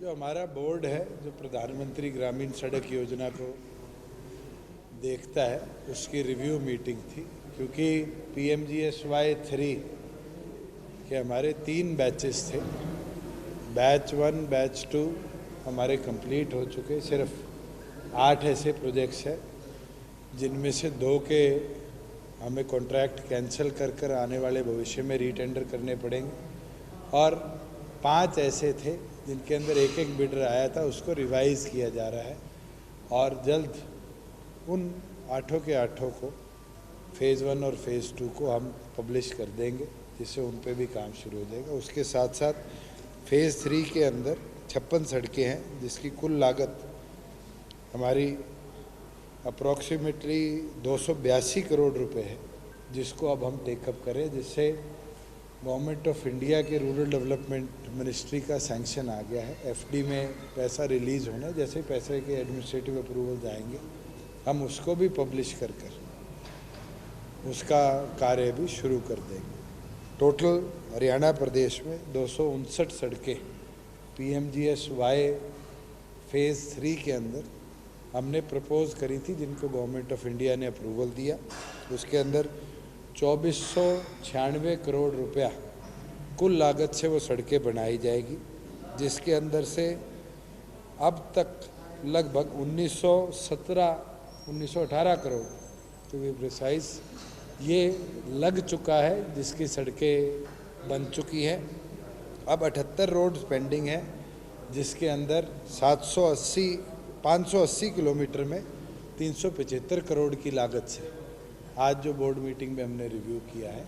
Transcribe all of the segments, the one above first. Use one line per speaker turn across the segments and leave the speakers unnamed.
जो हमारा बोर्ड है जो प्रधानमंत्री ग्रामीण सड़क योजना को देखता है उसकी रिव्यू मीटिंग थी, क्योंकि PMGSY 3 के हमारे 3 बैचेस थे। बैच 1 बैच 2 हमारे कंप्लीट हो चुके। सिर्फ 8 ऐसे प्रोजेक्ट्स हैं जिनमें से 2 के हमें कॉन्ट्रैक्ट कैंसिल कर आने वाले भविष्य में रीटेंडर करने पड़ेंगे, और 5 ऐसे थे जिनके अंदर एक बिडर आया था, उसको रिवाइज़ किया जा रहा है और जल्द उन 8 के 8 को फ़ेज़ 1 और फ़ेज़ 2 को हम पब्लिश कर देंगे, जिससे उन पे भी काम शुरू हो जाएगा। उसके साथ साथ फ़ेज़ 3 के अंदर 56 सड़कें हैं जिसकी कुल लागत हमारी अप्रॉक्सीमेटली 282 करोड़ रुपए है, जिसको अब हम टेकअप करें, जिससे गवर्नमेंट ऑफ इंडिया के रूरल डेवलपमेंट मिनिस्ट्री का सैंक्शन आ गया है। FD में पैसा रिलीज़ होना है, जैसे पैसे के एडमिनिस्ट्रेटिव अप्रूवल आएंगे हम उसको भी पब्लिश कर उसका कार्य भी शुरू कर देंगे। टोटल हरियाणा प्रदेश में 259 सड़कें PMGSY फ़ेज़ 3 के अंदर हमने प्रपोज़ करी थी, जिनको गवर्नमेंट ऑफ इंडिया ने अप्रूवल दिया। उसके अंदर 2496 करोड़ रुपया कुल लागत से वो सड़कें बनाई जाएगी, जिसके अंदर से अब तक लगभग 1918 करोड़ टू बी प्रिसाइज ये लग चुका है, जिसकी सड़कें बन चुकी हैं। अब 78 रोड्स पेंडिंग है, जिसके अंदर 580 किलोमीटर में 375 करोड़ की लागत से आज जो बोर्ड मीटिंग में हमने रिव्यू किया है,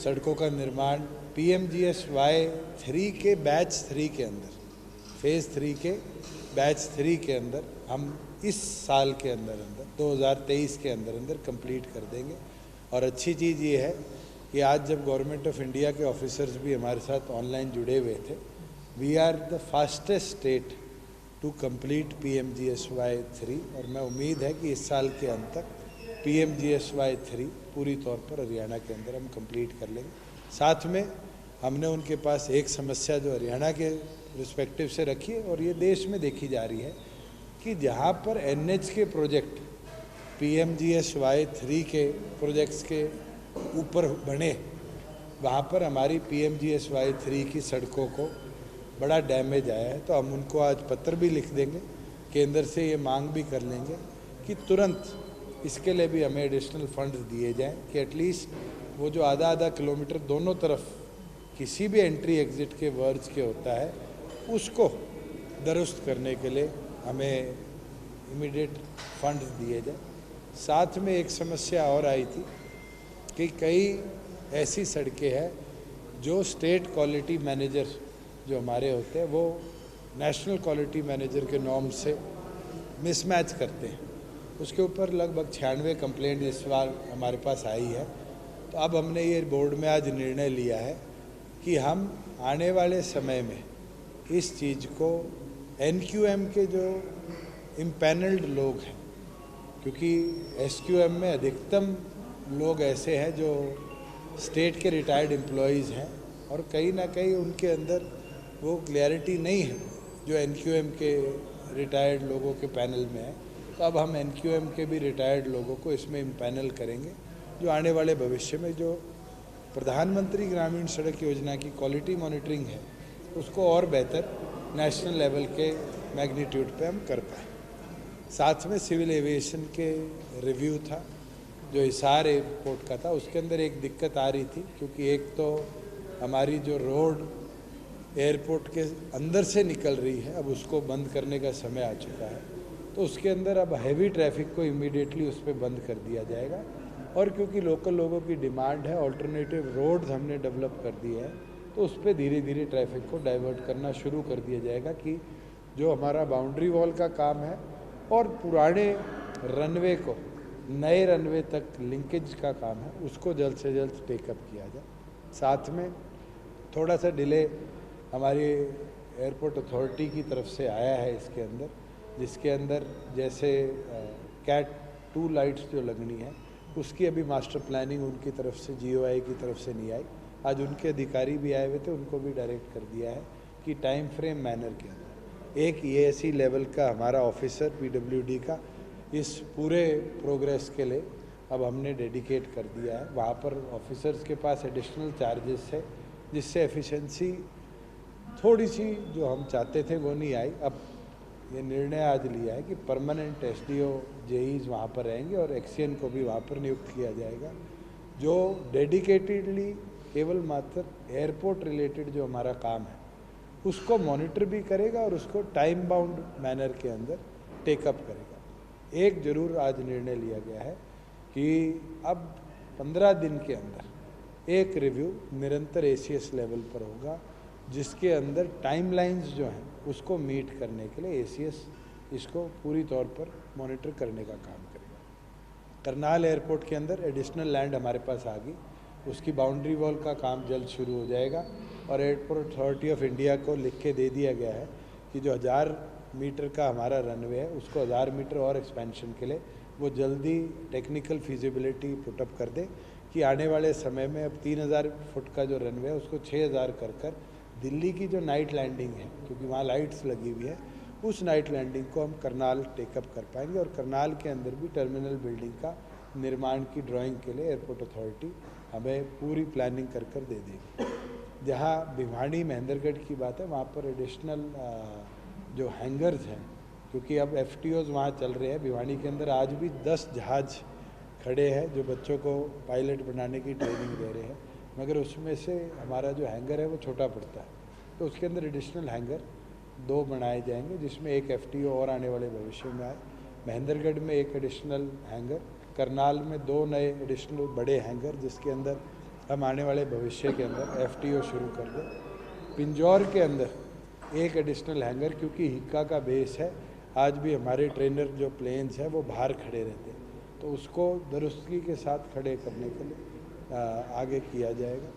सड़कों का निर्माण PMGSY 3 के बैच 3 के अंदर, फ़ेज़ 3 के बैच 3 के अंदर हम इस साल के अंदर 2023 के अंदर कंप्लीट कर देंगे। और अच्छी चीज़ ये है कि आज जब गवर्नमेंट ऑफ इंडिया के ऑफिसर्स भी हमारे साथ ऑनलाइन जुड़े हुए थे, we are the fastest state to complete PMGSY 3, और मैं उम्मीद है कि इस साल के अंत तक PMGSY 3 पूरी तौर पर हरियाणा के अंदर हम कंप्लीट कर लेंगे। साथ में हमने उनके पास एक समस्या जो हरियाणा के रिस्पेक्टिव से रखी है, और ये देश में देखी जा रही है, कि जहाँ पर NH के प्रोजेक्ट PMGSY 3 के प्रोजेक्ट्स के ऊपर बने, वहाँ पर हमारी PMGSY 3 की सड़कों को बड़ा डैमेज आया है। तो हम उनको आज पत्र भी लिख देंगे, केंद्र से ये मांग भी कर लेंगे कि तुरंत इसके लिए भी हमें एडिशनल फंड्स दिए जाएं, कि एटलीस्ट वो जो आधा किलोमीटर दोनों तरफ किसी भी एंट्री एग्ज़िट के वर्ज के होता है, उसको दुरुस्त करने के लिए हमें इमीडिएट फंड्स दिए जाए। साथ में एक समस्या और आई थी कि कई ऐसी सड़कें हैं जो स्टेट क्वालिटी मैनेजर जो हमारे होते हैं, वो नेशनल क्वालिटी मैनेजर के नॉर्म से मिसमैच करते हैं। उसके ऊपर लगभग 96 कंप्लेंट इस बार हमारे पास आई है। तो अब हमने ये बोर्ड में आज निर्णय लिया है कि हम आने वाले समय में इस चीज़ को NQM के जो इम्पैनल्ड लोग हैं, क्योंकि SQM में अधिकतम लोग ऐसे हैं जो स्टेट के रिटायर्ड एम्प्लॉयज़ हैं, और कहीं ना कहीं उनके अंदर वो क्लैरिटी नहीं है जो NQM के रिटायर्ड लोगों के पैनल में है। तो अब हम NQM के भी रिटायर्ड लोगों को इसमें इम्पैनल करेंगे, जो आने वाले भविष्य में जो प्रधानमंत्री ग्रामीण सड़क योजना की क्वालिटी मॉनिटरिंग है, उसको और बेहतर नेशनल लेवल के मैग्नीट्यूड पे हम कर पाएँ। साथ में सिविल एविएशन के रिव्यू था जो हिसार एयरपोर्ट का था, उसके अंदर एक दिक्कत आ रही थी, क्योंकि एक तो हमारी जो रोड एयरपोर्ट के अंदर से निकल रही है, अब उसको बंद करने का समय आ चुका है, तो उसके अंदर अब हैवी ट्रैफिक को इमीडिएटली उस पर बंद कर दिया जाएगा। और क्योंकि लोकल लोगों की डिमांड है, ऑल्टरनेटिव रोड्स हमने डेवलप कर दिए हैं, तो उस पर धीरे धीरे ट्रैफिक को डाइवर्ट करना शुरू कर दिया जाएगा, कि जो हमारा बाउंड्री वॉल का काम है और पुराने रनवे को नए रनवे तक लिंकेज का काम है, उसको जल्द से जल्द टेकअप किया जाए। साथ में थोड़ा सा डिले हमारी एयरपोर्ट अथॉरिटी की तरफ से आया है इसके अंदर, जिसके अंदर जैसे CAT 2 लाइट्स जो लगनी है, उसकी अभी मास्टर प्लानिंग उनकी तरफ से GOI की तरफ से नहीं आई। आज उनके अधिकारी भी आए हुए थे, उनको भी डायरेक्ट कर दिया है कि टाइम फ्रेम मैनर के अंदर एक EAC लेवल का हमारा ऑफिसर PWD का इस पूरे प्रोग्रेस के लिए अब हमने डेडिकेट कर दिया है। वहाँ पर ऑफिसर्स के पास एडिशनल चार्जेस है, जिससे एफिशिएंसी थोड़ी सी जो हम चाहते थे वो नहीं आई। अब ये निर्णय आज लिया है कि परमानेंट SDO JEs वहाँ पर रहेंगे और एक्सियन को भी वहाँ पर नियुक्त किया जाएगा, जो डेडिकेटेडली केवल मात्र एयरपोर्ट रिलेटेड जो हमारा काम है उसको मॉनिटर भी करेगा और उसको टाइम बाउंड मैनर के अंदर टेकअप करेगा। एक जरूर आज निर्णय लिया गया है कि अब 15 दिन के अंदर एक रिव्यू निरंतर ACS लेवल पर होगा, जिसके अंदर टाइमलाइंस जो हैं उसको मीट करने के लिए ACS इसको पूरी तौर पर मॉनिटर करने का काम करेगा। करनाल एयरपोर्ट के अंदर एडिशनल लैंड हमारे पास आ गई, उसकी बाउंड्री वॉल का काम जल्द शुरू हो जाएगा और एयरपोर्ट अथॉरिटी ऑफ इंडिया को लिख के दे दिया गया है कि जो 1000 मीटर का हमारा रनवे है उसको 1000 मीटर और एक्सपेंशन के लिए वो जल्दी टेक्निकल फिजिबिलिटी पुटअप कर दे कि आने वाले समय में अब 3000 फुट का जो रनवे है उसको 6000 कर दिल्ली की जो नाइट लैंडिंग है, क्योंकि वहाँ लाइट्स लगी हुई है, उस नाइट लैंडिंग को हम करनाल टेकअप कर पाएंगे और करनाल के अंदर भी टर्मिनल बिल्डिंग का निर्माण की ड्राइंग के लिए एयरपोर्ट अथॉरिटी हमें पूरी प्लानिंग कर दे देगी। जहाँ भिवानी महेंद्रगढ़ की बात है वहाँ पर एडिशनल जो हैंगर्स हैं, क्योंकि अब FTOs वहाँ चल रहे हैं। भिवानी के अंदर आज भी 10 जहाज खड़े हैं जो बच्चों को पायलट बनाने की ट्रेनिंग दे रहे हैं, मगर उसमें से हमारा जो हैंगर है वो छोटा पड़ता है, तो उसके अंदर एडिशनल हैंगर 2 बनाए जाएंगे, जिसमें एक FTO और आने वाले भविष्य में आए। महेंद्रगढ़ में एक एडिशनल हैंगर, करनाल में 2 नए एडिशनल बड़े हैंगर, जिसके अंदर हम आने वाले भविष्य के अंदर FTO शुरू कर दें। पिंजौर के अंदर एक एडिशनल हैंगर, क्योंकि हिक्का का बेस है, आज भी हमारे ट्रेनर जो प्लेन्स हैं वो बाहर खड़े रहते हैं, तो उसको दुरुस्तगी के साथ खड़े करने के लिए आगे किया जाएगा।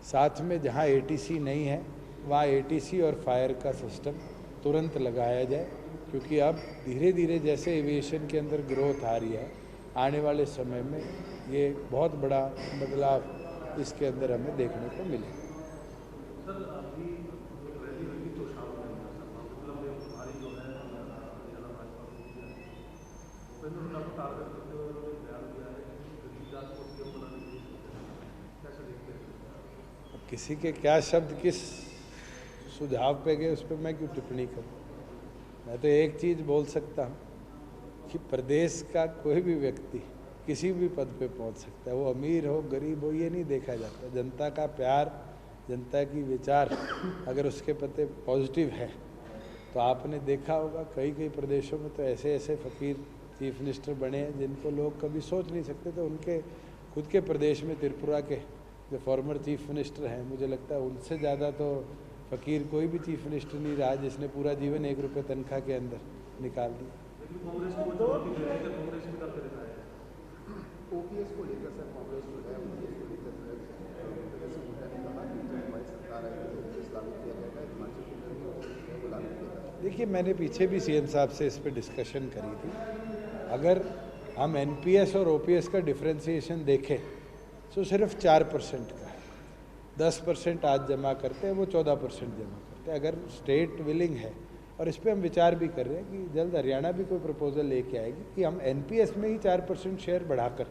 साथ में जहाँ ATC नहीं है वहाँ ATC और फायर का सिस्टम तुरंत लगाया जाए, क्योंकि अब धीरे धीरे जैसे एविएशन के अंदर ग्रोथ आ रही है, आने वाले समय में ये बहुत बड़ा बदलाव इसके अंदर हमें देखने को मिलेगा। किसी के क्या शब्द किस सुझाव पे गए उस पर मैं क्यों टिप्पणी करूं। मैं तो एक चीज़ बोल सकता हूं कि प्रदेश का कोई भी व्यक्ति किसी भी पद पे पहुंच सकता है, वो अमीर हो गरीब हो ये नहीं देखा जाता। जनता का प्यार, जनता की विचार अगर उसके प्रति पॉजिटिव है तो आपने देखा होगा कई कई प्रदेशों में तो ऐसे ऐसे फ़कीर चीफ मिनिस्टर बने हैं जिनको लोग कभी सोच नहीं सकते। तो उनके खुद के प्रदेश में त्रिपुरा के जो फॉर्मर चीफ मिनिस्टर हैं, मुझे लगता है उनसे ज़्यादा तो फ़कीर कोई भी चीफ मिनिस्टर नहीं रहा जिसने पूरा जीवन 1 रुपये तनख्वाह के अंदर निकाल दिया।
OPS को लेकर सर कांग्रेस जो है OPS को लेकर
देखिए, मैंने पीछे भी CM साहब से इस पर डिस्कशन करी थी। अगर हम NPS और OPS का डिफ्रेंसिएशन देखें तो सिर्फ 4% का है। 10% आज जमा करते हैं, वो 14% जमा करते हैं। अगर स्टेट विलिंग है, और इस पर हम विचार भी कर रहे हैं कि जल्द हरियाणा भी कोई प्रपोजल लेके आएगी कि हम NPS में ही 4% शेयर बढ़ाकर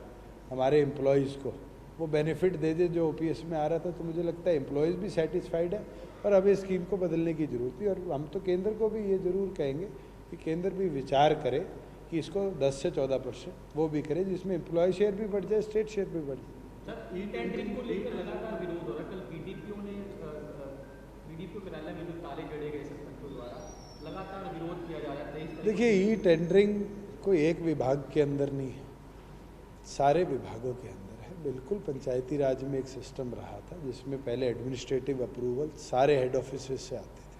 हमारे एम्प्लॉयज़ को वो बेनिफिट दे दे जो OPS में आ रहा था। तो मुझे लगता है एम्प्लॉयज़ भी सेटिस्फाइड है और अब इस स्कीम को बदलने की ज़रूरत थी। और हम तो केंद्र को भी ये ज़रूर कहेंगे कि केंद्र भी विचार करे कि इसको 10 से 14% वो भी करे, जिसमें एम्प्लॉय शेयर भी बढ़ जाए, स्टेट शेयर भी बढ़ जाए।
सर, ई-टेंडरिंग को लेकर लगातार विरोध हो रहा है। कल BDPO ने BDPO कार्यालय में जो ताले जड़े गए सरपंचों द्वारा, लगातार विरोध किया जा रहा है।
देखिए, ई-टेंडरिंग कोई एक विभाग के अंदर नहीं है, सारे विभागों के अंदर है। बिल्कुल पंचायती राज में एक सिस्टम रहा था जिसमें पहले एडमिनिस्ट्रेटिव अप्रूवल सारे हेड ऑफिस से आते थे।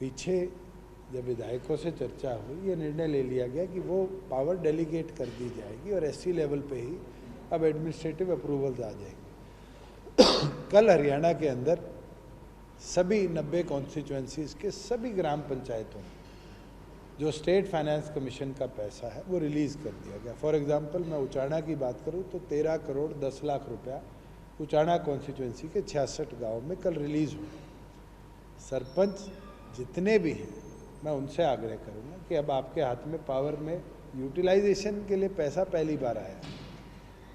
पीछे जब विधायकों से चर्चा हुई, ये निर्णय ले लिया गया कि वो पावर डेलीगेट कर दी जाएगी और SC लेवल पे ही अब एडमिनिस्ट्रेटिव अप्रूवल्स आ जाएंगे। कल हरियाणा के अंदर सभी 90 कॉन्स्टिट्यूएंसीज़ के सभी ग्राम पंचायतों में जो स्टेट फाइनेंस कमीशन का पैसा है वो रिलीज़ कर दिया गया। फॉर एग्जांपल मैं उचाना की बात करूं तो 13 करोड़ 10 लाख रुपया उचाना कॉन्स्टिट्यूएंसी के 66 गाँव में कल रिलीज़ हुआ। सरपंच जितने भी हैं मैं उनसे आग्रह करूँगा कि अब आपके हाथ में पावर में यूटिलाइजेशन के लिए पैसा पहली बार आया,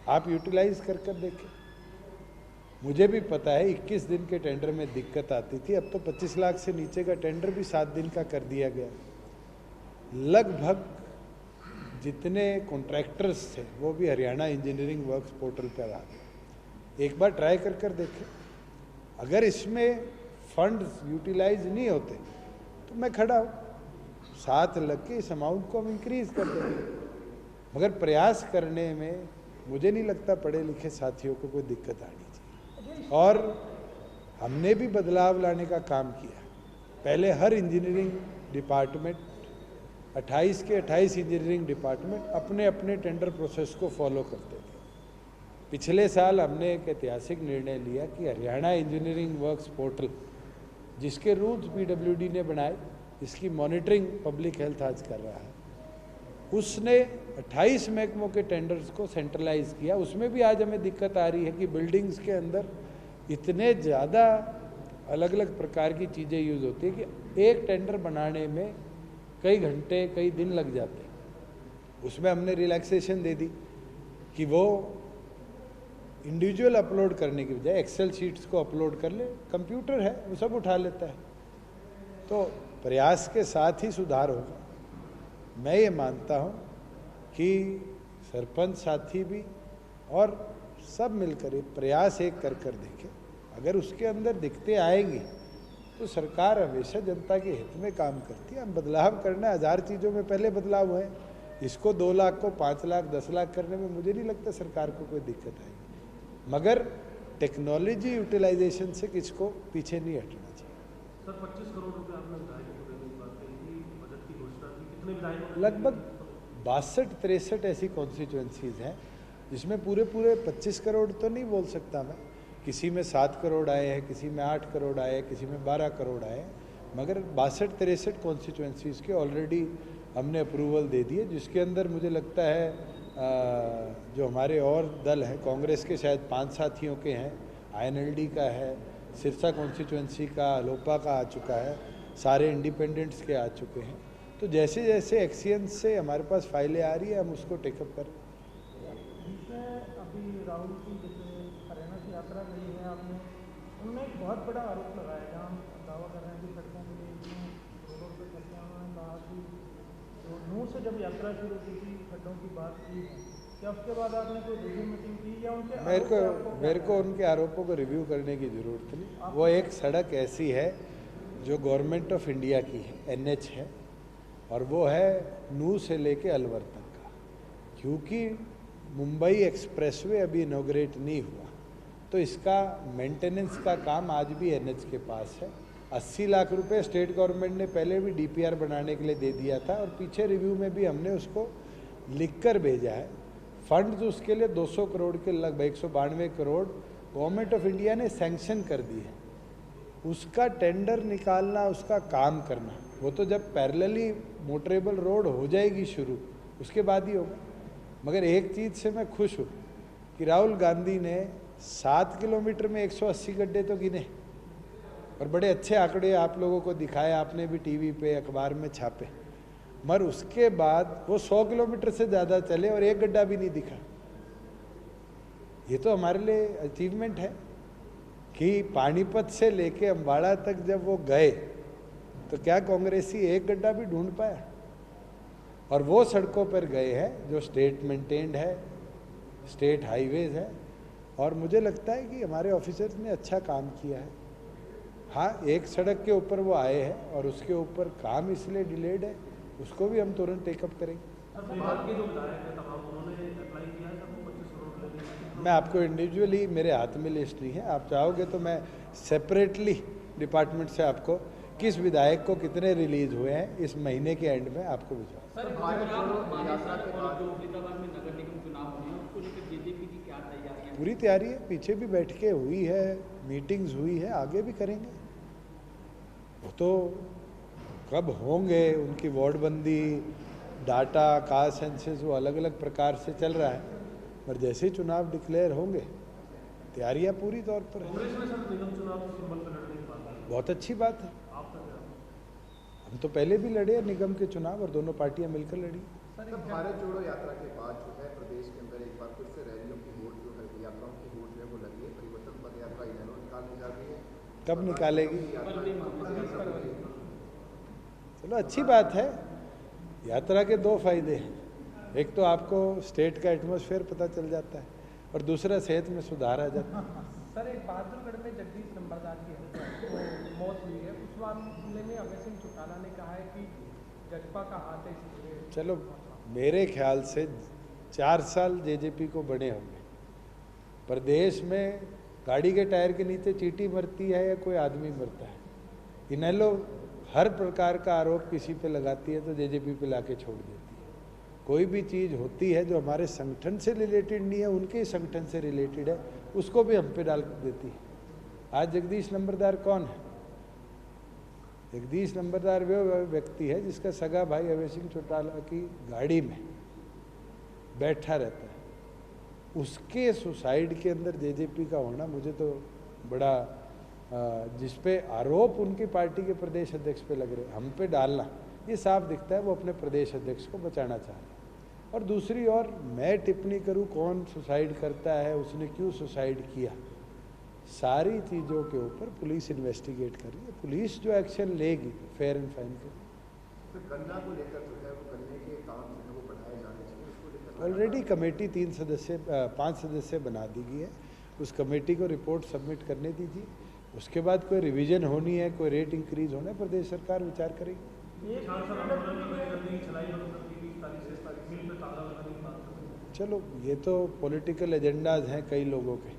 आप यूटिलाइज कर कर देखें। मुझे भी पता है 21 दिन के टेंडर में दिक्कत आती थी, अब तो 25 लाख से नीचे का टेंडर भी 7 दिन का कर दिया गया। लगभग जितने कॉन्ट्रैक्टर्स थे वो भी हरियाणा इंजीनियरिंग वर्क्स पोर्टल पर आ गए। एक बार ट्राई कर कर देखें, अगर इसमें फंड यूटिलाइज नहीं होते तो मैं खड़ा हूँ, साथ लग के इस अमाउंट को हम इंक्रीज कर देंगे। मगर प्रयास करने में मुझे नहीं लगता पढ़े लिखे साथियों को कोई दिक्कत आनी चाहिए। और हमने भी बदलाव लाने का काम किया। पहले हर इंजीनियरिंग डिपार्टमेंट 28 के 28 इंजीनियरिंग डिपार्टमेंट अपने अपने टेंडर प्रोसेस को फॉलो करते थे। पिछले साल हमने एक ऐतिहासिक निर्णय लिया कि हरियाणा इंजीनियरिंग वर्क्स पोर्टल, जिसके रूल्स पीडब्ल्यूडी ने बनाए, इसकी मॉनिटरिंग पब्लिक हेल्थ आज कर रहा है, उसने 28 महकमों के टेंडर्स को सेंट्रलाइज किया। उसमें भी आज हमें दिक्कत आ रही है कि बिल्डिंग्स के अंदर इतने ज़्यादा अलग अलग प्रकार की चीज़ें यूज़ होती है कि एक टेंडर बनाने में कई घंटे कई दिन लग जाते हैं। उसमें हमने रिलैक्सेशन दे दी कि वो इंडिविजुअल अपलोड करने की बजाय एक्सेल शीट्स को अपलोड कर ले, कंप्यूटर है वो सब उठा लेता है। तो प्रयास के साथ ही सुधार होगा। मैं ये मानता हूँ कि सरपंच साथी भी और सब मिलकर एक प्रयास एक कर कर देखें। अगर उसके अंदर दिक्कतें आएंगी तो सरकार हमेशा जनता के हित में काम करती है। हम बदलाव करना, 1000 चीज़ों में पहले बदलाव हुए, इसको 2 लाख को 5 लाख 10 लाख करने में मुझे नहीं लगता सरकार को कोई दिक्कत आएगी। मगर टेक्नोलॉजी यूटिलाइजेशन से किसको पीछे नहीं हटना चाहिए।
सर 25 करोड़ रुपए आपने विधायकों को देने की बात कही थी, बजट की घोषणा की, कितने विधायकों?
लगभग 62-63 ऐसी कॉन्स्टिट्यूएंसीज हैं जिसमें पूरे 25 करोड़ तो नहीं बोल सकता मैं। किसी में 7 करोड़ आए हैं, किसी में 8 करोड़ आए, किसी में 12 करोड़ आए, मगर 62-63 कॉन्स्टिट्यूएंसीज के ऑलरेडी हमने अप्रूवल दे दिए, जिसके अंदर मुझे लगता है जो हमारे और दल हैं, कांग्रेस के शायद 5 साथियों के हैं, INLD का है, सिरसा कॉन्स्टिट्यूएंसी का, लोपा का आ चुका है, सारे इंडिपेंडेंट्स के आ चुके हैं। तो जैसे जैसे एक्सियंस से हमारे पास फाइलें आ रही है हम उसको टेकअप करें।
अभी राहुल की जैसे हरियाणा की यात्रा गई है आपने, उनमें एक बहुत बड़ा आरोप लगाया जहाँ दावा कर रहे हैं कि सड़कों के लिए इतने करोड़ों रुपये खर्चा हुआ है। कहा कि जो नूह से जब यात्रा शुरू की थी खड्डों की बात की है, क्या उसके बाद आपने कोई रिव्यू मीटिंग की या उनके?
मेरे को उनके आरोपों को रिव्यू करने की ज़रूरत नहीं। वो एक सड़क ऐसी है जो गवर्नमेंट ऑफ इंडिया की है, NH है, और वो है नूह से लेके अलवर तक का। क्योंकि मुंबई एक्सप्रेसवे अभी इनॉग्रेट नहीं हुआ तो इसका मेंटेनेंस का काम आज भी NH के पास है। 80 लाख रुपए स्टेट गवर्नमेंट ने पहले भी DPR बनाने के लिए दे दिया था और पीछे रिव्यू में भी हमने उसको लिख कर भेजा है। फंड्स उसके लिए 200 करोड़ के लगभग 192 करोड़ गवर्नमेंट ऑफ इंडिया ने सैंक्शन कर दी है। उसका टेंडर निकालना, उसका काम करना, वो तो जब पैरेलली मोटरेबल रोड हो जाएगी शुरू उसके बाद ही होगा। मगर एक चीज़ से मैं खुश हूँ कि राहुल गांधी ने 7 किलोमीटर में 180 गड्ढे तो गिने और बड़े अच्छे आंकड़े आप लोगों को दिखाए, आपने भी टीवी पे अखबार में छापे। मगर उसके बाद वो 100 किलोमीटर से ज़्यादा चले और एक गड्ढा भी नहीं दिखा। ये तो हमारे लिए अचीवमेंट है कि पानीपत से लेके अम्बाड़ा तक जब वो गए तो क्या कांग्रेसी एक गड्ढा भी ढूंढ पाया? और वो सड़कों पर गए हैं जो स्टेट मेंटेन्ड है, स्टेट हाईवेज है, और मुझे लगता है कि हमारे ऑफिसर्स ने अच्छा काम किया है। हाँ, एक सड़क के ऊपर वो आए हैं और उसके ऊपर काम इसलिए डिलेड है, उसको भी हम तुरंत टेकअप करेंगे। मैं आपको इंडिविजुअली, मेरे हाथ में लिस्ट नहीं है, आप चाहोगे तो मैं सेपरेटली डिपार्टमेंट से आपको किस विधायक को कितने रिलीज हुए हैं इस महीने के एंड में आपको भिजवा।
सर, जो फरीदाबाद में नगर निगम चुनाव होने हैं उसको लेकर बीजेपी की क्या तैयारी है?
पूरी तैयारी है, पीछे भी बैठकें हुई है, मीटिंग्स हुई है, आगे भी करेंगे। वो तो कब होंगे, उनकी वार्डबंदी, डाटा, कास्ट सेंसस, वो अलग अलग प्रकार से चल रहा है, पर जैसे ही चुनाव डिक्लेयर होंगे तैयारियां पूरी तौर पर है।
कांग्रेस में सर निगम चुनाव सिंबल पर लड़ने की बात है,
बहुत अच्छी बात है। हम तो पहले भी लड़े निगम के चुनाव और दोनों पार्टियां मिलकर लड़ी।
सर भारत जोड़ो यात्रा के बाद जो है प्रदेश के अंदर एक बार फिर से रैलियों की होड़ जो है यात्राओं की होड़ जो है वो लगी है। परिवर्तन पद यात्रा इनेलो निकालने जा रही है।
कब निकालेगी?
यात्रा
चलो अच्छी बात है। यात्रा के दो फायदे हैं, एक तो आपको स्टेट का एटमॉस्फेयर पता चल जाता है और दूसरा सेहत में सुधार आ जाता है।
सर एक बहादुरगढ़ में जगदीश नंबरदार की मौत हुई है, उस मामले में अभय सिंह चौटाला ने कहा है कि जजपा का हाथ है इसलिए।
चलो मेरे ख्याल से 4 साल जेजेपी को बने होंगे, प्रदेश में गाड़ी के टायर के नीचे चींटी मरती है या कोई आदमी मरता है। इनेलो हर प्रकार का आरोप किसी पे लगाती है तो जेजेपी पे लाके छोड़ देती है। कोई भी चीज़ होती है जो हमारे संगठन से रिलेटेड नहीं है, उनके ही संगठन से रिलेटेड है, उसको भी हम पे डाल देती है। आज जगदीश नंबरदार कौन है? जगदीश नंबरदार वो व्यक्ति है जिसका सगा भाई अभय सिंह चौटाला की गाड़ी में बैठा रहता है। उसके सुसाइड के अंदर जेजेपी का होना मुझे तो बड़ा जिसपे आरोप उनकी पार्टी के प्रदेश अध्यक्ष पे लग रहे, हम पे डालना, ये साफ दिखता है वो अपने प्रदेश अध्यक्ष को बचाना चाह रहे हैं। और दूसरी ओर मैं टिप्पणी करूं कौन सुसाइड करता है, उसने क्यों सुसाइड किया, सारी चीज़ों के ऊपर पुलिस इन्वेस्टिगेट कर रही है। पुलिस जो एक्शन लेगी फेयर एंड फाइन करेगी।
तो गन्ना को लेकर जो है वो गन्ने के काम जो है वो बढ़ाए जाने चाहिए, उसको लेकर
ऑलरेडी कमेटी 5 सदस्य बना दी गई है, उस कमेटी को रिपोर्ट सबमिट करने दीजिए। उसके बाद कोई रिवीजन होनी है, कोई रेट इंक्रीज होना है, प्रदेश सरकार विचार करेगी। चलो ये तो पॉलिटिकल एजेंडाज हैं कई लोगों के,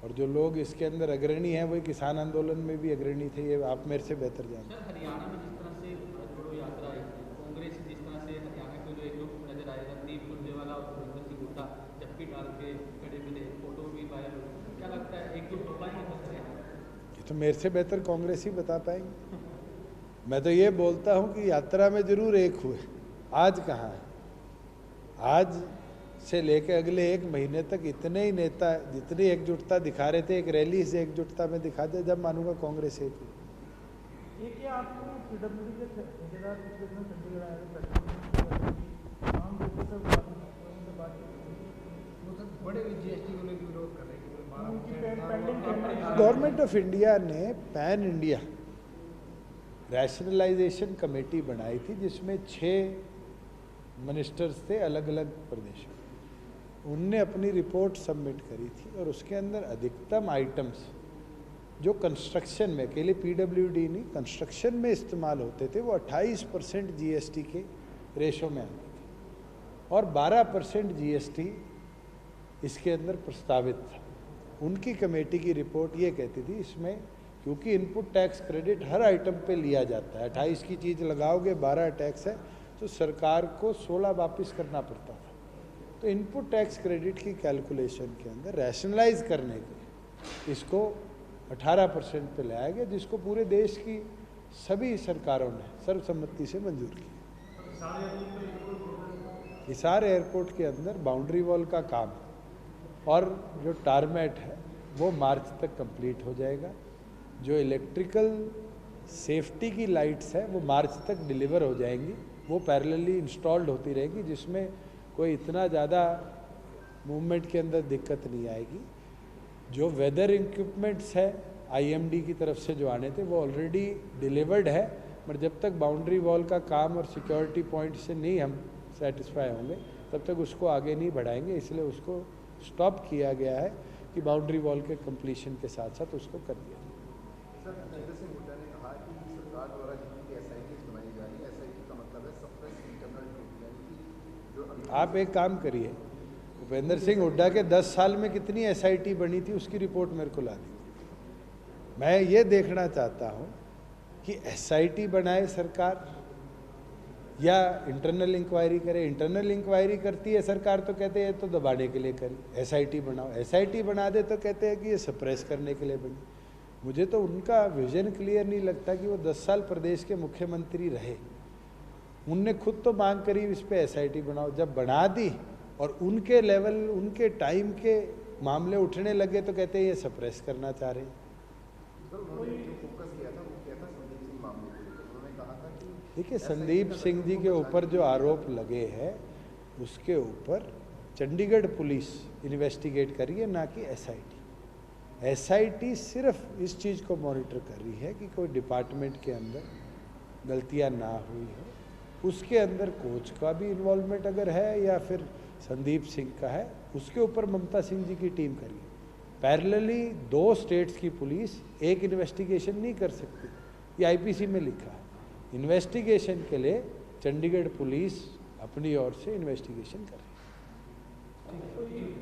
और जो लोग इसके अंदर अग्रणी हैं वही किसान आंदोलन में भी अग्रणी थे, ये आप मेरे से बेहतर जानते हैं।
सर हरियाणा में जिस तरह से भारत जोड़ो यात्रा आई, कांग्रेस जिस तरह से हरियाणा के जो एक लोग नजर आए, रणदीप सुरजेवाला और भूपेंद्र सिंह हुड्डा जबकि डाल के खड़े मिले, फोटो भी वायरल हुई, क्या लगता है एक जुट हो पाएंगे हरियाणा?
ये तो मेरे से बेहतर कांग्रेस ही बता पाएंगे। मैं तो ये बोलता हूँ कि यात्रा में जरूर एक हुए, आज कहाँ है? आज से लेकर अगले 1 महीने तक इतने ही नेता जितनी एकजुटता दिखा रहे थे, एक रैली से एकजुटता में दिखा दे, जब मानूंगा कांग्रेस एक हुई।
एक आपको पीडब्ल्यूडी के ठेकेदार पिछले दिन चंडीगढ़ आए थे, आम लोगों से बात बड़े जीएसटी को लेकर विरोध कर रहे हैं।
गवर्नमेंट ऑफ इंडिया ने पैन इंडिया रैशनलाइजेशन कमेटी बनाई थी जिसमें 6 मिनिस्टर्स थे अलग अलग प्रदेशों। उनने अपनी रिपोर्ट सबमिट करी थी और उसके अंदर अधिकतम आइटम्स जो कंस्ट्रक्शन में, अकेले पीडब्ल्यूडी नहीं, कंस्ट्रक्शन में इस्तेमाल होते थे, वो 28% जीएसटी के रेशो में आते थे और 12% जीएसटी इसके अंदर प्रस्तावित था। उनकी कमेटी की रिपोर्ट ये कहती थी इसमें क्योंकि इनपुट टैक्स क्रेडिट हर आइटम पे लिया जाता है, 28 की चीज़ लगाओगे 12 टैक्स है तो सरकार को 16 वापस करना पड़ता था। तो इनपुट टैक्स क्रेडिट की कैलकुलेशन के अंदर रैशनलाइज करने के इसको 18% पे लाया गया, जिसको पूरे देश की सभी सरकारों ने सर्वसम्मति से मंजूर किया। हिसार एयरपोर्ट के अंदर बाउंड्री वॉल का काम और जो टारमेट है वो मार्च तक कंप्लीट हो जाएगा। जो इलेक्ट्रिकल सेफ्टी की लाइट्स है वो मार्च तक डिलीवर हो जाएंगी, वो पैरेलली इंस्टॉल्ड होती रहेगी, जिसमें कोई इतना ज़्यादा मूवमेंट के अंदर दिक्कत नहीं आएगी। जो वेदर इक्विपमेंट्स है आईएमडी की तरफ से जो आने थे वो ऑलरेडी डिलीवर्ड है, पर जब तक बाउंड्री वॉल का काम और सिक्योरिटी पॉइंट से नहीं हम सेटिस्फाई होंगे तब तक उसको आगे नहीं बढ़ाएंगे, इसलिए उसको स्टॉप किया गया है कि बाउंड्री वॉल के कंप्लीशन के साथ साथ उसको कर दिया जाए।
सर भूपेंद्र सिंह हुड्डा ने कहा कि सरकार द्वारा जितनी एसआईटी बनाई जा रही है, एसआईटी का मतलब है सप्रेस इंटरनल ट्रूथ, यानी कि जो
आप एक काम करिए, भूपेंद्र सिंह हुड्डा के 10 साल में कितनी एसआईटी बनी थी उसकी रिपोर्ट मेरे को ला दीजिए। मैं ये देखना चाहता हूँ कि एसआईटी बनाए सरकार या इंटरनल इंक्वायरी करे। इंटरनल इंक्वायरी करती है सरकार तो कहते हैं तो दबाने के लिए करी, एसआईटी बनाओ, एसआईटी बना दे तो कहते हैं कि ये सप्रेस करने के लिए बनी। मुझे तो उनका विजन क्लियर नहीं लगता कि वो 10 साल प्रदेश के मुख्यमंत्री रहे। उनने खुद तो मांग करी इस पर एसआईटी बनाओ, जब बना दी और उनके लेवल उनके टाइम के मामले उठने लगे तो कहते हैं ये सप्रेस करना चाह रहे हैं।
सर उन्होंने जो फोकस किया था वो क्या था, संदीप सिंह मामले को लेकर उन्होंने कहा था कि
देखिए, संदीप सिंह जी के ऊपर जो आरोप लगे हैं उसके ऊपर चंडीगढ़ पुलिस इन्वेस्टिगेट कर रही है, ना कि एसआईटी। एसआईटी सिर्फ इस चीज़ को मॉनिटर कर रही है कि कोई डिपार्टमेंट के अंदर गलतियां ना हुई हो, उसके अंदर कोच का भी इन्वॉल्वमेंट अगर है या फिर संदीप सिंह का है, उसके ऊपर ममता सिंह जी की टीम करी है। पैरेलली 2 स्टेट्स की पुलिस एक इन्वेस्टिगेशन नहीं कर सकती, ये आईपीसी में लिखा है। इन्वेस्टिगेशन के लिए चंडीगढ़ पुलिस अपनी ओर से इन्वेस्टिगेशन कर रही है।